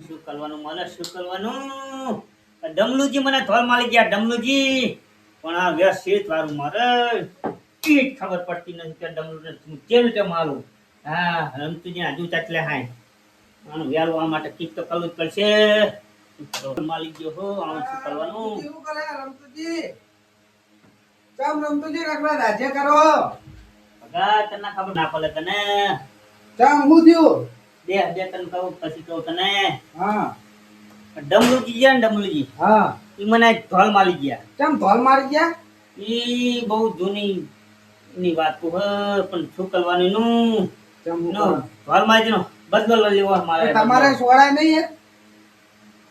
શું કરવાનું મને શું કરવાનું ડમલુજી મને થોર માલી ગયા ડમલુજી પણ આ વ્યવસ્થિત વાળું મારે ઈ ખબર પડતી નથી કે ડમલુને હું કેવી રીતે મારું હા રમતુજી આજુ ચાટલે હાય આનું વ્યાલું આ માટે કીક તો કરવું જ પડશે માલી ગયો હો આનું શું કરવાનું કેવું કરે રમતુજી ચમ રમતુજી રખડા રાજ્ય કરો ભગા તને ખબર ના પડે તને ચમ હું થયું બે તને કહું પછી કહું તને હા ડમલુજી ગયા ને ડમલુજી હા ઈ મને ધોલ માલી ગયા ચમ ધોલ મારી ગયા ઈ બહુ જૂની ની વાત તો હે પણ શું કરવાનું નું ચમ નો ધોલ મારી નો બદલો લેવો મારે તમારે સોળાય નહીં હે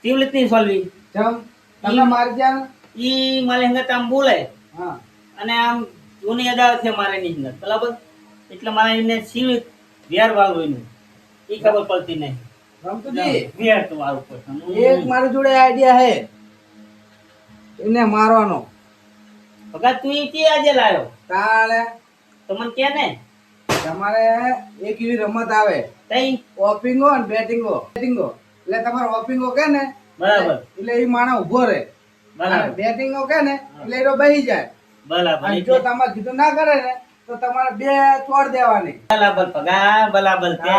તીવલિત ની સોલવી ચમ તમને મારી ગયા ઈ મારે હંગત આમ બોલે હા અને આમ જૂની અદાવત છે મારે ની હંગત બરાબર એટલે મારે એને સીવ વેર વાળું એનું ઈ ખબર પડતી નહીં રમતુજી વેર તો વાળું પડતું એક મારી જોડે આઈડિયા હે એને મારવાનો ભગા તું ઈ કે આજે લાયો તાણે તો મને કે ને તમારે એક એવી રમત આવે તઈ ઓપિંગો અને બેટિંગો એટલે તમારે ઓપિંગો કે ને બરાબર એટલે એ માણસ ઉભો રહે બરાબર બેટિંગો કે ને એટલે એ બેહી જાય બરાબર અને જો તમારે કીધું ના કરે ને તો તમારે બે છોડ દેવાની બરાબર ભગા બરાબર તે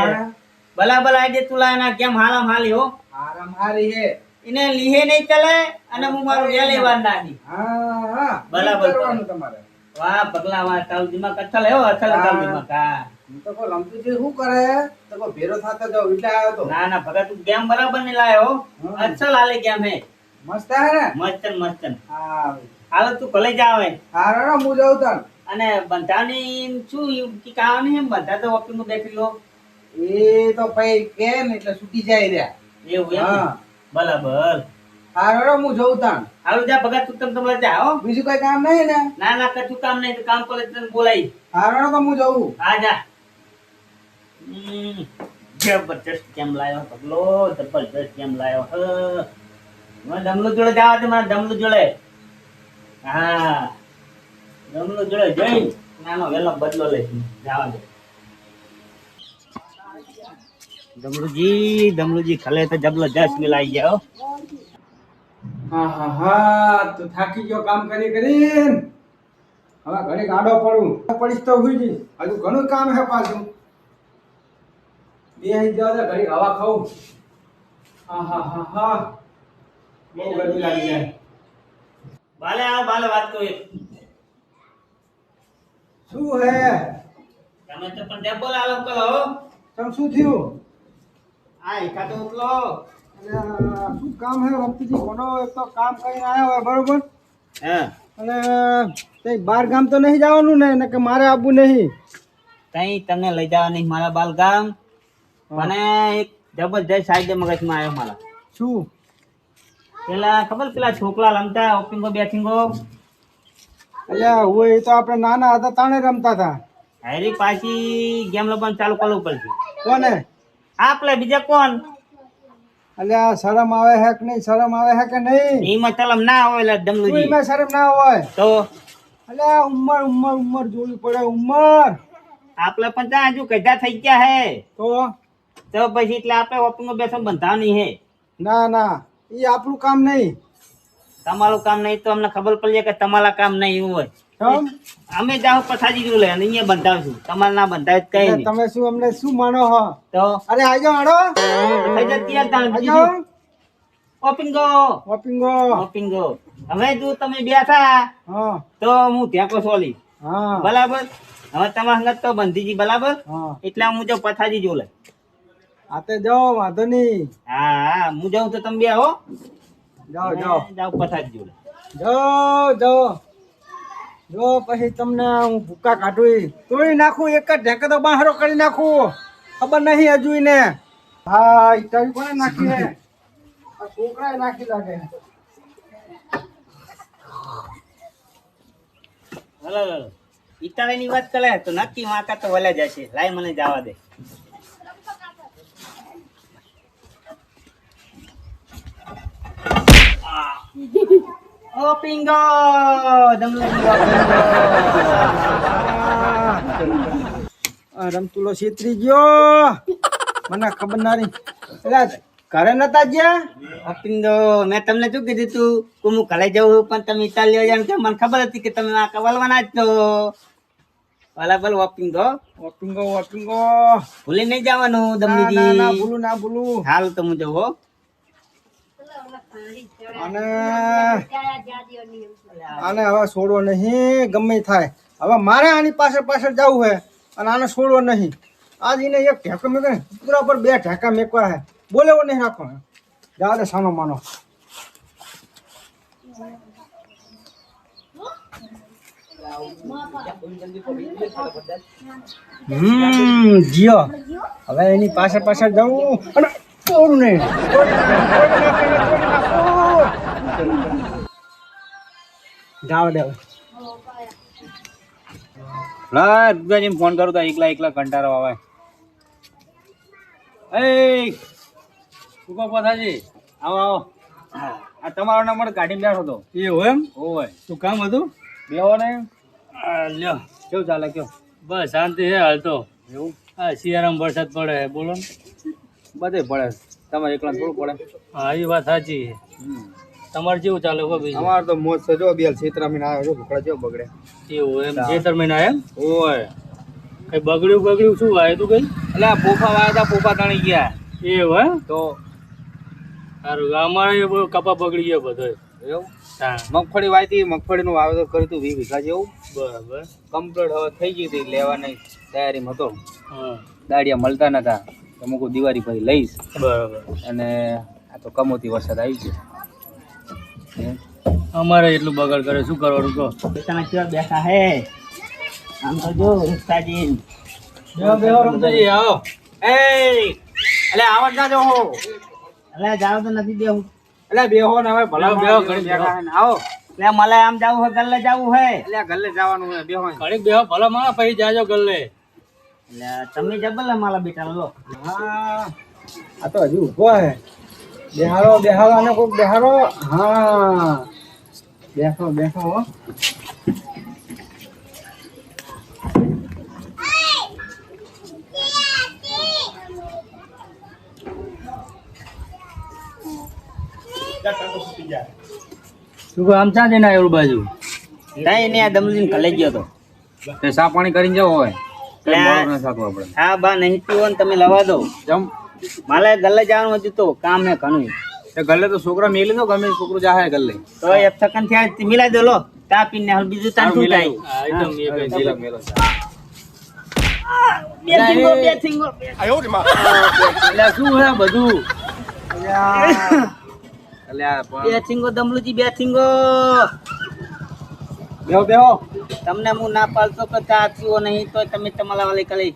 બરાબર આઈડે તું લાયના કેમ હાલમ હાલી હો આરામ હારી હે એને લીહે નહીં ચલે અને હું મારું વેલે વાર નાખી હા હા બરાબર કરવાનું તમારે વાહ પગલા વાહ તાવ દિમાગ અચલ હે હો અચલ તાવ દિમાગ હા હું તો કોઈ લમતુજી શું કરે તો કોઈ ભેરો થતો જાવ એટલે આવ્યો તો ના ના ભગા તું ગેમ બરાબર ને લાયો અચલ હાલે ગેમ હે મસ્ત હે ને મસ્તન મસ્તન હા હાલો તું ભલે જાવે હારો હું જાઉં તન અને બંધાની શું કી કાવાની એમ બંધા તો ઓપીમાં બેઠી લો એ તો પઈ કે ને એટલે છૂટી જાય રહ્યા એવું એમ ને? હા બરાબર હારો હું જાઉં તન હાલો જા ભગા તું તમે જા હો બીજું કઈ કામ નહીં ને ના ના કશું કામ નહીં તો કામ કરે તને બોલાઈ હારો તો હું જાઉં હા જા જબરજસ્ત કેમ લાયો પગલો જબરજસ્ત કેમ લાયો હ મને દમલું જોડે જાવા દે મને દમલું જોડે હા દમલું જોડે જઈ નાનો વેલો બદલો લઈશ જાવા દે દમલુજી ખલે તો જબરજસ્ત મિલાઈ ગયા હો હા હા હા તો થાકી ગયો કામ કરી કરીને હવે ઘરે ગાડો પડું પડીશ તો હુઈ જઈશ હજુ ઘણું કામ હે પાછું બે અહીં જવા દે ઘડી હવા ખાઉં હા હા હા હા બહુ ગરમી લાગી જાય બાલે આ બાલે વાત તો શું હે તમે તો પણ ડેબો આલમ કરો તમ શું થયું આ એકાદો ઉતલો અલ્યા, શું કામ હે રમતીજી કોનો એક તો કામ કરીને આવ્યા હોય બરોબર હા અને તે બાર ગામ તો નહીં જવાનું ને કે મારે આવવું નહીં કઈ તમને લઈ જવા નહીં મારા બાલગામ મને એક જબરજસ્ત સાઈડ મગજમાં આવ્યો મારા શું પેલા ખબર પેલા છોકરા રમતા ઓપિંગો બેટિંગો અલ્યા હું એ તો આપણે નાના હતા તાણે રમતા હતા હારી પાછી ગેમ રમવાનું ચાલુ કરવું પડશે કોને આપણે બીજા કોણ અલ્યા શરમ આવે હે કે નહીં શરમ આવે હે કે નહીં એમાં તલમ ના હોય એટલે ડમલુજી એમાં શરમ ના હોય તો અલ્યા ઉંમર ઉંમર ઉંમર જોવી પડે ઉંમર આપણે પણ ત્યાં હજુ કઢા થઈ ગયા હે તો પછી એટલે આપણે ઓપિંગો બેસવા બંધાવ નહીં હે ના ના એ આપણું કામ નહીં તમારું કામ નહીં તો અમને ખબર પડી જાય કે તમારા કામ નહીં એવું હોય કેમ અમે જાઓ પછાજી જોઈ લે અને અહીંયા બંધાવશું તમારે ના બંધાવે તો કઈ એટલે નહીં તમે શું અમને શું માનો હો તો અરે આજો આડો થઈ જતી યાર તાણ આજો બીજું. ઓપિંગો ઓપિંગો ઓપિંગો હવે જો તમે બેઠા હા તો હું ત્યાં કો સોલી હા બરાબર હવે તમારા હંગત તો બંધીજી બરાબર હા એટલે હું જો પથાજી જોલે આ તે જાઓ વાંધો નહીં હા હા હું જાઉં તો તમે બે હો જાઓ જાઓ જાઓ પથાજી જોલે જાઓ જાઓ જો પછી તમને હું ભૂકા કાઢું તોય નાખું એક જ ઢેકે તો બહારો કરી નાખું ખબર નહીં હજુ ને હા ઈટાવી કોને નાખી હે આ છોકરાએ નાખી લાગે હલો ઈટાળાની વાત કરે તો નક્કી વાંકા તો વલે જશે લાય મને જવા દે ઓ પિંગો દમલજી રમતુલો છેતરી ગયો મને ખબર ના રહી એટલે ઘરે નતા ગયા? વોપિંગો મેં તમને શું કીધું તું કે હું ઘરે જવું પણ તમે ઇટાલી જાવ કે મને ખબર હતી કે તમે આ કવલવાના જ છો બરાબર વોપિંગો વોપિંગો ભૂલી નહીં જવાનું ના દમલીજી ભૂલું ના ભૂલું. હાલ તો હું જવું હો. અને આને હવે છોડવો નહીં ગમે ઈ થાય. હવે મારે આની પાછળ જવું છે અને આને છોડવો નહીં. આજ એને એક ઢેકો મેકે ને પૂરા પર 2 ઢેકા મેકવા છે. બોલેવો નહીં રાખો. જાવ દે સાનો માનો. જીઓ હવે એની પાછળ જવું અને છોડવું નહીં. જાવ દે હવે. લા દુગાજી ફોન કરું તો એકલા કંટાળો આવે. એ કુકો પથાજી આવો આ તમારો નંબર કાઢીને બેઠો તો એવું એમ? ઓય શું કામ હતું? બેહો ને. લ્યો કેવું ચાલે કયો? બસ શાંતિ છે હાલ તો એવું હા શિયાળામાં વરસાદ પડે છે, બોલો ને બધે પડે તમારે એકલા થોડું પડે. હા એ વાત સાચી છે. તમારે કેવું ચાલે હો બીજું? અમારે તો મોજ છે જો બેલ છેતરામીને આવ્યો છો ભૂખડા જેવો બગડે. એવું એમ 13 મહિના એમ ઓય કઈ બગડ્યું શું વાય તું કઈ એટલે આ પોફા વાયા તા પોફા તાણી ગયા એવું એમ તો સારું અમારે એ બધું કપા બગડી ગયો બધો એવું. હા મગફળી વાયતી મગફળીનું વાવેતર કર્યું હતું 20 વીઘા જેવું. બરાબર કમ્પ્લીટ હવે થઈ ગઈ હતી લેવાની તૈયારીમાં હતો. હા દાડિયા મળતા નતા તો હું કહું દિવાળી પછી લઈશ બરાબર અને આ તો કમોતી વરસાદ આવી ગયો. અમારે એટલું બગાડ કરે શું કરવાનું કહો? પોતાના કેવા બેઠા હે આમ તો જો ઉસ્તાજી બેહો રમતાજી આવો. એ એટલે આવડ ના જો હો અલે જાવ તો નથી દેવું એટલે બેહો ને હવે ભલા બેહો, ઘડી ઘડી બેઠા છે ને આવો. એટલે મને આમ જાવું હે ગલ્લે જાવું હે એટલે આ ગલ્લે જવાનું છે બેહો ને. ઘડીક બેહો ભલા મારા પછી જાજો ગલ્લે. એટલે તમે જબલ મારા બેટા લો હા આ તો હજુ ઉભો છે. બેહારો અને કોક બેહારો. હા બેઠો હો. શું કહો, આમ ચા જઈને આવ્યો બાજુ? નહીં ને આ દમલીને ઘરે ગયો તો તે સા પાણી કરીને જવો હોય તો એટલે મોડું ન થતું આપણે. હા બા નહીં પીવો ને તમે લવા દો જમ મારે ગલ્લે જવાનું હતું તો કામ હે ઘણું તે ગલ્લે તો છોકરા મેલી દો ગમે તે છોકરું જાહે ગલ્લે. તો એક સેકન્ડ થયા મિલાઈ દો લો ચા પીને હાલ બીજું તાન શું થાય હા એકદમ એ કઈ મેલો જીલા. મેલો બે થીંગો એટલે શું હે બધું? એટલે આ પણ બે થીંગો દમલુજી બે થીંગો બેહો તમને હું ના પાલતો કે ચા પીવો નહીં તો તમે તમારા વાલે કરી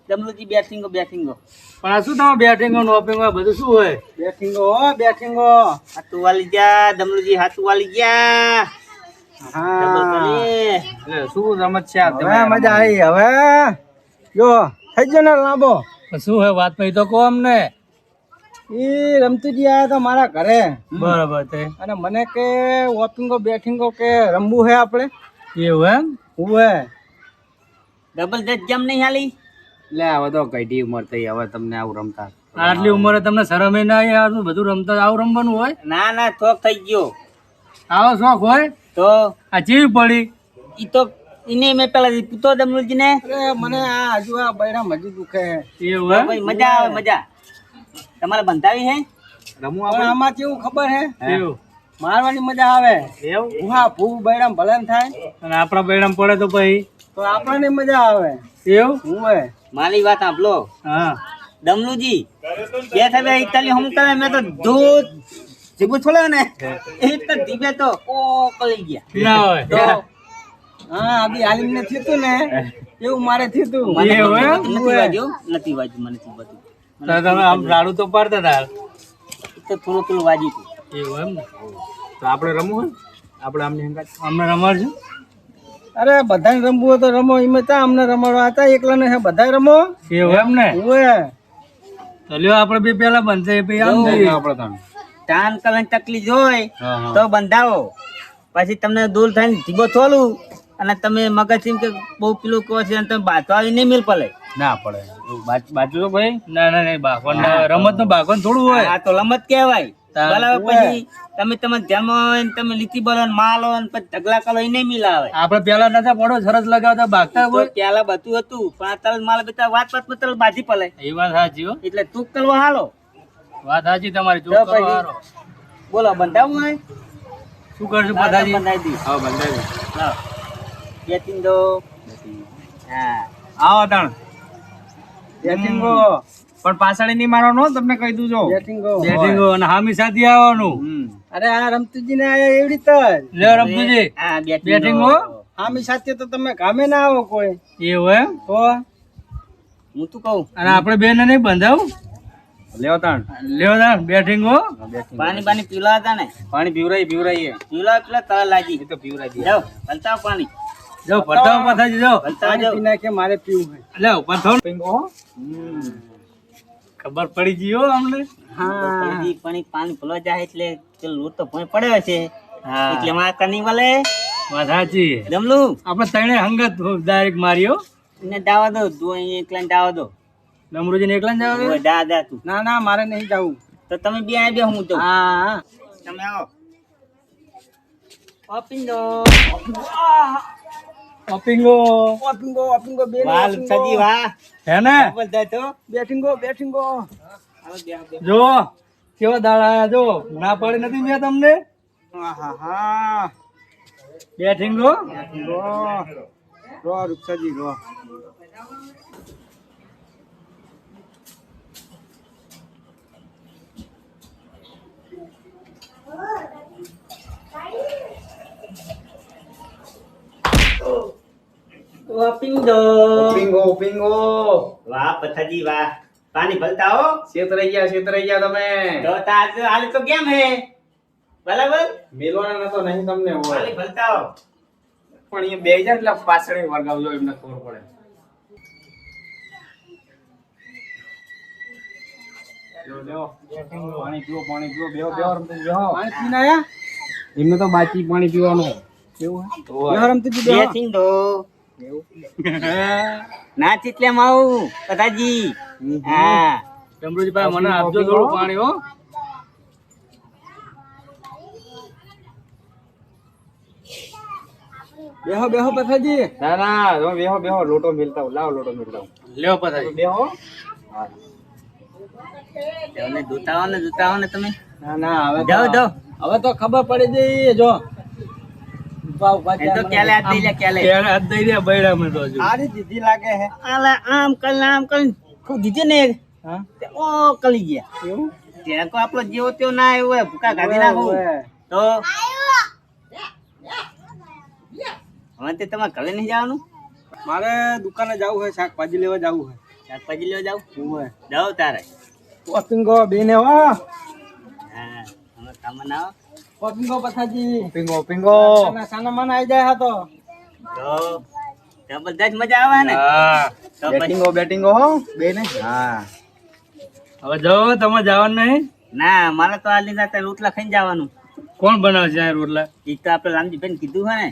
દમલુજી બે થીંગો પણ આ શું તમે બેટિંગ નોપિંગ બધું શું હોય? બેઠીંગો. હાથું વાલી ગયા દમલુજી હાથું વાલી ગયા ડબલ હા કરી. એટલે શું રમત છે આ હવે તમે? મજા આવી. હવે જો થઈ ગયો ને લાંબો. પણ શું હે વાત પછી તો કહો અમને. ઈ રમતુજી આયા તો મારા ઘરે બરાબર તે અને મને કે વોપિંગો બેઠિંગો કે રમવું હે આપણે. એવું એમ? ઉવે ડબલ જજ કેમ નહીં હાલી એટલે હવે તો કઈડી ઉંમર થઈ હવે તમને આવું રમતા. આટલી ઉંમરે તમને શરમ ય ના આવે? આ બધું રમતા આવું રમવાનું હોય? ના ના થોક થઈ ગયો આવો શોખ હોય? તો આ ચીવી પડી? ઈ તો ઈને મેં પેલા પૂતો દમલુજી ને અરે મને આ હજુ આ બૈરા મજી દુખે. એવું એમ? ભાઈ મજા આવે મજા તમારે બંધાવી હે રમવું પણ આપણે આમાં કેવું ખબર હે એવું મારવાની મજા આવે. એવું? ભૂહા ભૂ બૈરામ ભલે ને થાય અને આપણા બેડામ પડે તો પછી તો આપણને મજા આવે. એવું? ઉવે મારી વાત સાંભળો હા દમલુજી બે થવે ઇતાલી હમ કરે મેં તો દૂધ જીબુ છોલે ને એક તો દીબે તો ઓ કલી ગયા ના હોય તો હા અભી હાલીમ ને થયું તું ને એવું મારે થયું તું. મને એવું એમ? નથી વાગ્યું મને નથી બધું તો તમે આમ રાડું તો પાડતા હતા. તો થોડું પેલું વાગ્યું હતું એવું એમ ને? તો આપણે રમવું હોય આપણે આમને હંગાત અમને રમાડજો. અરે બધાને રમવું હોય તો રમો. એમાં ત્યાં અમને રમાડવા હતા એકલા ને બધા રમો. એવું એમ ને? ઉવે તો લ્યો આપણે બે પેલા બનશે પછી આમ જો. જઈએ. આપણે તાણ. તાન કલન તકલીફ હોય હા હા તો બંધાવો પછી તમને દૂર થઈને જીબો થોલું અને તમે મગજ એમ કે બહુ પેલું કહો છે અને તમે બાતો આવી નહીં મેલ પલે. ના પડે બાજુ તો ભાઈ ના ના નહીં બાગવાન રમત નું બાગવાન થોડું હોય. આ તો લમત કહેવાય. તાર બરાબર પછી તમે ધ્યાનમાં હોય ને તમે લીટી બોલો ને માલ હોય ને પછી ઢગલા કરો એ નહીં મિલાવે. આપડે પેલા નતા પડો સરસ લગાવતા બાગતા તો હોય. પેલા બધું હતું પણ આ તરત માલ બેટા વાત તરત બાજી પલે. એ વાત સાચી હો. એટલે તું કરવા હાલો. વાત સાચી તમારી. તો ચોક પછી કરવાનો. બોલો બંધાવું હોય શું કરશું પધાજી? બંધાઈ દી. હા બંધાવી લાવ. બે ત્રણ દો. હા આવો તાણ બેટિંગો પણ પાછળ નહીં મારવાનો હો, તમને કહી દઉં છો બેટિંગો બેટિંગો અને હામી સાથે આવવાનું. અરે આ રમતુજી ને આયા એવી રીતે જ લે રમતુજી હા બેટિંગ હો. આમી સાથે તો તમે કામે ના આવો કોઈ એવું એમ? તો હું તું કહું અને આપણે બેન નહીં બંધાવું. લેવો તાણ લ્યો તાણ બેટિંગ હો. પાણી બાની પીલા હતા ને પાણી પીવરાઈએ પીલા પેલા તળ લાગી. એ તો પીવરાઈ દે જાઓ હલતાવ પાણી. જાઓ પતાવો પતાજી જાઓ. હલતાવ પાણી જાઓ. પી નાખે મારે પીવું છે લે પથો. પિંગો ખબર પડી ગઈ હો અમને. પાણી પાણી ભલો જાય એટલે પેલો લોટ તો ભોંય પડ્યો છે હા એટલે માં કની વાલે વાત સાચી. જમલું આપણે ત્રણે હંગત ડાયરેક્ટ માર્યો. એને દાવા દો તું અહીંયા એકલા દાવા દો. ડમરુજીને એકલા જ જવા દે? ઓય દા દા તું ના ના મારે નહીં જવું તો તમે બે આ બે હું તો હા તમે આવો ઓપિંદો ઓપિંગો ઓપિંગો ઓપિંગો બે વાલ સજી વાહ હે ને? બધા તો બેટિંગો બેટિંગો આવો બે બે જો કેવા દાડા આયા જો. ના પાડી નથી મેં તમને. હા બેટિંગો રો રૂપસાજી રો ઓપિંદો પિંગો વાહ પથાજી વાહ પાણી ભલતા હો શેતરાઈ ગયા તમે તો તાજ હાલ તો કેમ હે બરાબર મેલવાના નતો નહીં તમને હોય પાણી ભલતા હો પણ એ બે જાય એટલે પાછળ વર્ગાવજો એમને ખબર પડે પાણી પીવો બેહો રમતું બેહો પાણી પીને આયા એમને તો બાકી પાણી પીવાનું એવું હે રમતુજી બે બેઠીને દો ના ચીટલે માવું પથાજી હા ડમરુજી ભાઈ મને આપજો થોડું પાણી હો. બેહો બેહો પથાજી ના તમે બેહો લોટો મિલતા લાવો લોટો મિલતા લ્યો પતાજી. બેહો તમને જોતા હો ને તમે ના ના હવે જાઓ તો જાઓ હવે તો ખબર પડી જઈ જો ઉભા ઉભા એ તો ક્યાલે હાથ દઈ લે ક્યાલે ત્યારે હાથ દઈ રહ્યા બૈરામાં તો હજુ. આરી દીધી લાગે હે આલા આમ કલ દીધે ને હા તે ઓ કલી ગયા એવું ત્યાં કો આપણો જેવો તેવો ના આવ્યો હોય ભૂકા ગાધી નાખું ઓવે. તો હવે તે તમારે ઘરે નહીં જવાનું મારે દુકાને જવું છે શાકભાજી લેવા જવું છે શાકભાજી લેવા જાવ ઓવે જાઓ તારે ઓપિંગો બેને હો હા હવે સામાન આવો ઓપિંગો પથાજી પિંગો સાના મન આવી જાય હા તો તો ત્યાં બધા જ મજા આવે ને હા તો પછી બેટિંગો હો બે ને હા હવે જાઓ તમે જવાનું નહીં. ના મારે તો આ લીધા રોટલા ખાઈને જવાનું કોણ બનાવશે આ રોટલા? એ તો આપણે રામજીભાઈ કીધું હોય ને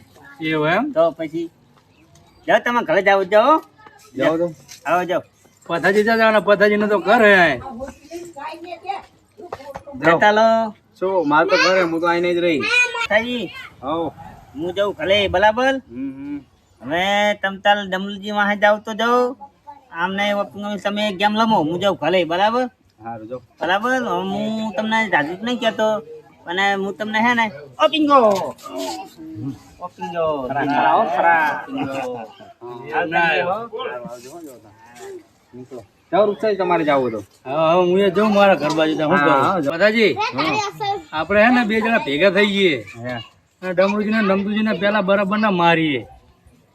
એવું એમ? તો પછી જાઓ તમે ઘરે જાઓ જાઓ જાઓ તો આવો જાઓ પથાજી જવાના. પથાજી ને તો ઘર હે. જતા લો શું મારે તો ઘરે હું તો આઈને જ રહી સાજી હો હું જાઉં ઘરે બરાબર હવે તમ તાર ડમલુજી વાહે જાવ તો જાઓ આમ નહીં તમે ગેમ રમો હું જાઉં ઘરે બરાબર સારું જો બરાબર હું તમને જાજુ નહીં કહેતો અને હું તમને હે ને ઓપિંગો ઓપિંગો જાઓ રૂપસાઈ તમારે જાવું તો હા હવે હું એ જાઉં મારા ઘર બાજુ. ત્યાં શું હા, કરું? પથાજી આપણે હે ને બે જણા ભેગા થઈ જઈએ અને ડમરુજી ને નમતુજી ને પેલા બરાબર ના મારીએ.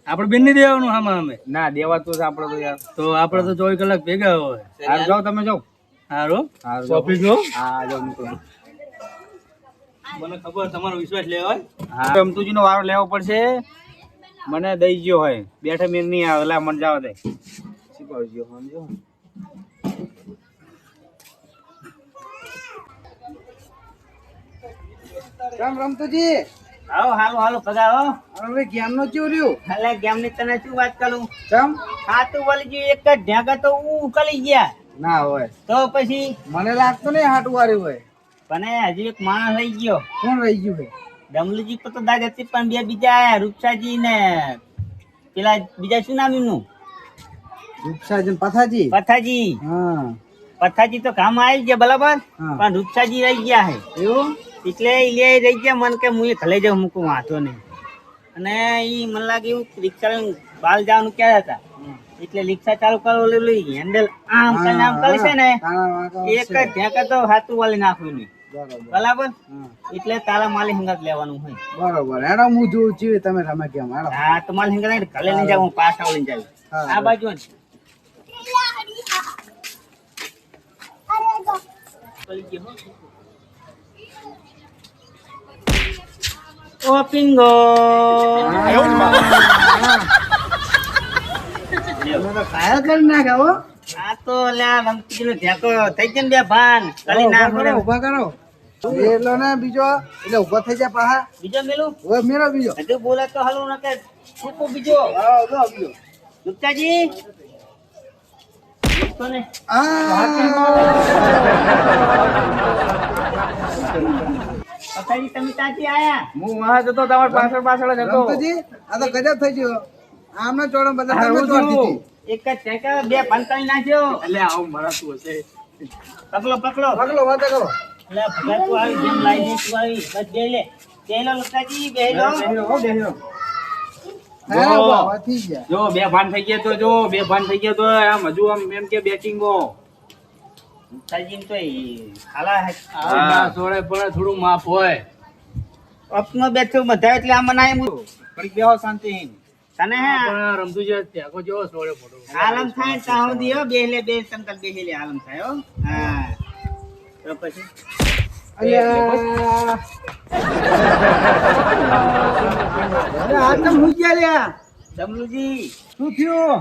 આપણે બેન નહીં દેવાનું આમાં અમે ના દેવા તો છે આપણે તો યાર તો આપણે તો 24 કલાક ભેગા હોય. હારું જાઓ તમે જાઓ સારું હારું જાઓ. શોપિંગ નો હા જાઓ નીકળો મને ખબર તમારો વિશ્વાસ લેવાય. હા રમતુજી નો વારો લેવો પડશે મને દઈ ગયો હોય બેઠે મેં નહીં આવે લા મને જાવ દે શીખવાડજો સમજો રામ રમતુજી આવો હાલો પગાવો. અરે ગેમનો ચેવું રહ્યું હાલે ગેમની તને શું વાત કરું? ચમ હા તું બોલી ગયું એક જ ઢેકા તો ઉકલી ગયા. ના હોય તો પછી મને લાગતું નહીં હાટું વાળી હોય પણ હજી એક માણસ રહી ગયો. કોણ રહી ગયું ભાઈ ડમલુજી પર તો દાગ હતી પણ બે બીજા આયા રૂપસાજી ને પેલા બીજા શું નામ એમનું? રૂપસાજી પથાજી પથાજી. હા પથાજી તો કામ આવી ગયા બરાબર, હા. પણ રૂપસાજી રહી ગયા હે. એવું એટલે લે રહી ગયા મન કે હું ઘરે જાઉં મૂકું વાંચો નહીં. અને ઈ મને લાગે એવું રિક્ષા લઈને બાલ જવાનું ક્યાં હતા એટલે રિક્ષા ચાલુ કરો લઈ હેન્ડલ આમ કરીને આમ કરે છે ને એક જ ઢેકા તો હાથું વાળી નાખ્યું નહીં બરાબર. એટલે તારા માલી હંગાત લેવાનું હોય. બરોબર હેડો હું જોઉં છું તમે રમે કેમ હેડો હા તો માલી હંગાત નહીં ઘરે લઈને જાવ, હું પાછા લઈને જાવ હા. આ બાજુ જ. ઓ પિંગો કાયા કરી નાખે હો આ તો લ્યા રમતીનો ઢેકો થઈ જાય ને બે ભાન કલી ના મળે. ઉભા કરો એટલો ને બીજો એટલે ઉભા થઈ જાય પાહા બીજો મેલું હવે મેરો બીજો હજુ બોલે તો હાલું ના કે છૂપો બીજો. હા જો બીજો ગુપ્તાજી તો ને પથારી તમે ત્યાંથી આયા? હું વાહ જતો તમાર પાછળ જ હતો. રમતુજી આ તો ગજબ થઈ ગયો આમનો ચોડો બધા હા, તમે હું ચોડ છું. દીધી એક જ ઠેકા બે ભાન કરી નાખ્યો. એટલે આવું મરાતું હશે. પકડો પકડો વાતો કરો એટલે ભગત તું આવી જેમ લાઈ દે તું આવી બસ બે લે તેલો ગુપ્તાજી બે લો. હા ઉભા થઈ ગયા જો બે ભાન થઈ ગયા તો બે ભાન થઈ ગયા તો આમ હજુ આમ એમ કે બેટિંગો ગુપ્તાજી તો હાલા હે. આ સોળે પડે થોડું માફ હોય. અપનો બેઠો બધા એટલે આ મનાય હું પણ બેહો શાંતિ. તને હે પણ રમતું છે ત્યાગો જેવો સોળે પડો. આલમ થાય ત્યાં સુધી હો બે સંકલ્પ બે લે આલમ થાય હો. હા તો પછી અલ્યા આ તો મુજ્યા લ્યા ડમલુજી શું થયું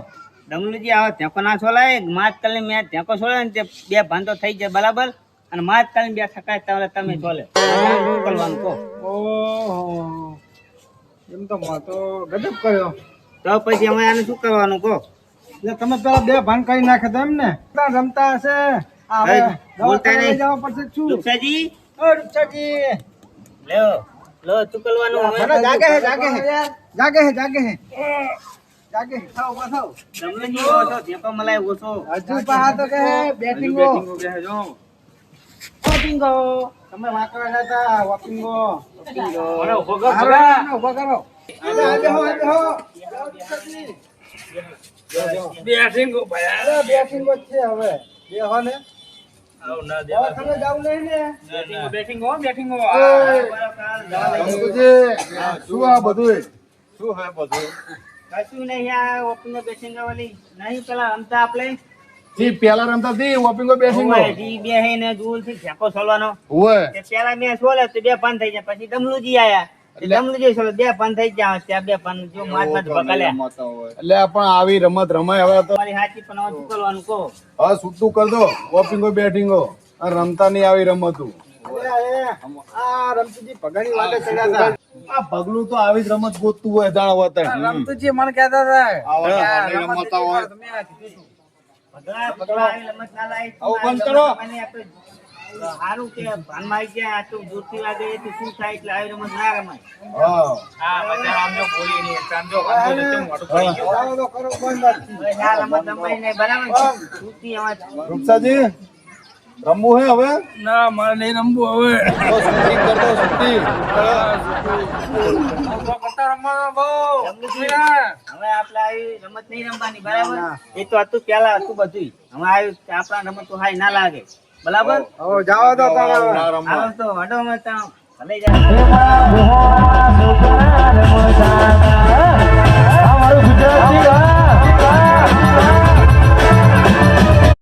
ડમલુજી આવો ધેકો ના છોલાય માત કલી મેં ધેકો છોડે ને તે બે ભાન તો થઈ જાય બરાબર, અને માત કલી બે થકાય તારે તમે છોલે શું કરવાનું કહો? ઓહો એમ તો મો તો ગજબ કર્યો તો પછી અમે આને શું કરવાનું કહો? એટલે તમે પેલા બે ભાન કરી નાખે તો એમ ને રમતા હશે આ હવે હવે બોલતા દવાખાને લઈ નહીં. જવા પડશે શું રૂપસાજી ઓ રૂપસાજી લ્યો લો શું કરવાનું હવે? મને જાગે હે જાગે હે થાવ થાવ ડમલુજી ઓછો ધેકો મલાય ઓછો. હજુ પાહા તો કહે બેટિંગો બેટિંગો બેહે જો. વોકિંગો તમે વાંકવા જતા વોકિંગો મને ઉભો કર હારો, ભગા. ઉભા કરો આજે હો બેટિંગો ભાઈ. અરે બેટિંગો જ છે હવે બેહો ને આવ ના દે. દવાખાને જાવું નહીં ને બેટિંગો બેટિંગો. શું આ બધું શું હે બધું? કશું નહીં આ ઓપીને બેસીને વાળી નહીં પેલા રમતા આપણે પેલા રમતા હતી વોપિંગો બેઠીંગો ઓય, જી બે હે ને દૂરથી ઝાકો છોલવાનો. હોય તે પેલા મેં છોલે તો બે પાન થઈ જાય, પછી ડમલુજી આયા તે ડમલુજી છોલે બે પાન થઈ જાય, ત્યાં બે પાન જો માથા જ બગાલ્યા. એટલે આ પણ આવી રમત રમાય હવે તો તમારી હાચી પણ હવે શું કરવાનું કહો? હવે છૂટું કર દો વોપિંગો બેઠીંગો આ રમતા નહીં આવી રમતું આ રમતુજી પગાની વાતે ચડ્યા હતા આ પગલું તો આવી જ રમત ગોતતું હોય જાણ વતન રમતુજી મને કહેતા હતા આવા રમતા હોય પગલા પગલા આવી રમત ના લાય. આવું બંધ કરો. મને આ તો હારું કે ભાનમાં આવી ગયા, આ તો દૂરથી લાગે તો શું થાય એટલે આવી રમત ના રમાય. હા આ બધા આમ જો બોલી નહીં ચાંદો કાંદો ને કેમ મોટું પડી ગયું. આવો તો કરો બંધ વાત હવે આ રમત રમાય નહીં બરાબર છે? દૂરથી અવાજ રૂપસાજી રમવું હે હવે ના મારે નહીં રમવું હવે. તો છૂટી કર દો છૂટી રમવું જોઈએ. હવે આપણે આવી રમત નહીં રમવાની બરાબર. એ તો હતું પેલા હતું બધું, હવે આવ્યું આપણા રમત તો હાય ના લાગે બરાબર. હવે જાઓ તો તારા ના રમવા હાલો તો હડો મત ભલે જાય.